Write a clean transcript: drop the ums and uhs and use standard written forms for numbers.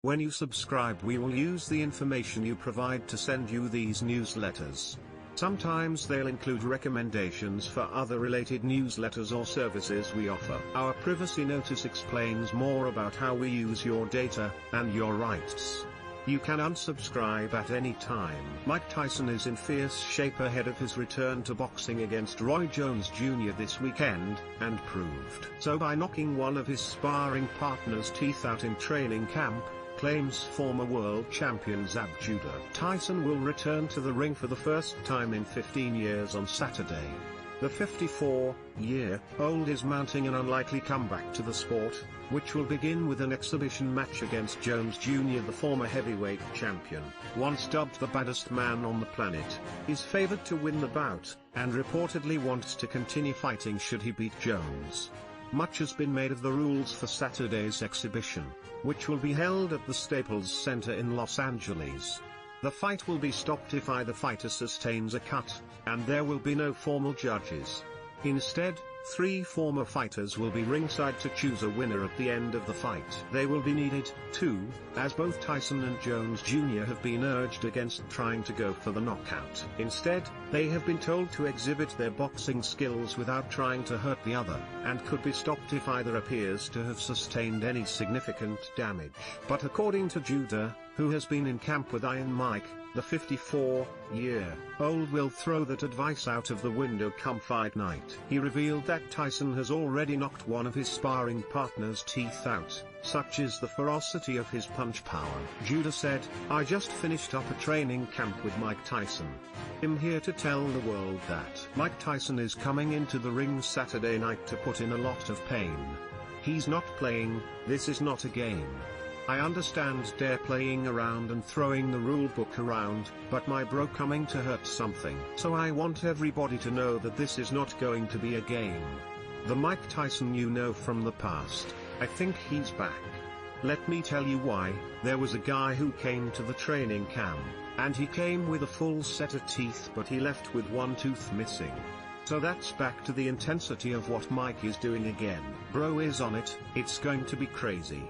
When you subscribe, we will use the information you provide to send you these newsletters. Sometimes they'll include recommendations for other related newsletters or services we offer. Our privacy notice explains more about how we use your data and your rights. You can unsubscribe at any time. Mike Tyson is in fierce shape ahead of his return to boxing against Roy Jones Jr. this weekend, and proved so by knocking one of his sparring partner's teeth out in training camp, claims former world champion Zab Judah. Tyson will return to the ring for the first time in 15 years on Saturday. The 54-year-old is mounting an unlikely comeback to the sport, which will begin with an exhibition match against Jones Jr. The former heavyweight champion, once dubbed the baddest man on the planet, is favored to win the bout, and reportedly wants to continue fighting should he beat Jones. Much has been made of the rules for Saturday's exhibition, which will be held at the Staples Center in Los Angeles. The fight will be stopped if either fighter sustains a cut, and there will be no formal judges. Instead, 3 former fighters will be ringside to choose a winner at the end of the fight. They will be needed, too, as both Tyson and Jones Jr. have been urged against trying to go for the knockout. Instead, they have been told to exhibit their boxing skills without trying to hurt the other, and could be stopped if either appears to have sustained any significant damage. But according to Judah, who has been in camp with Iron Mike, the 54-year-old will throw that advice out of the window come fight night. He revealed that Tyson has already knocked one of his sparring partner's teeth out, such is the ferocity of his punch power. Judah said, "I just finished up a training camp with Mike Tyson. I'm here to tell the world that Mike Tyson is coming into the ring Saturday night to put in a lot of pain. He's not playing, this is not a game. I understand they're playing around and throwing the rule book around, but my bro coming to hurt something. So I want everybody to know that this is not going to be a game. The Mike Tyson you know from the past, I think he's back. Let me tell you why. There was a guy who came to the training camp, and he came with a full set of teeth, but he left with one tooth missing. So that's back to the intensity of what Mike is doing again. Bro is on it, it's going to be crazy."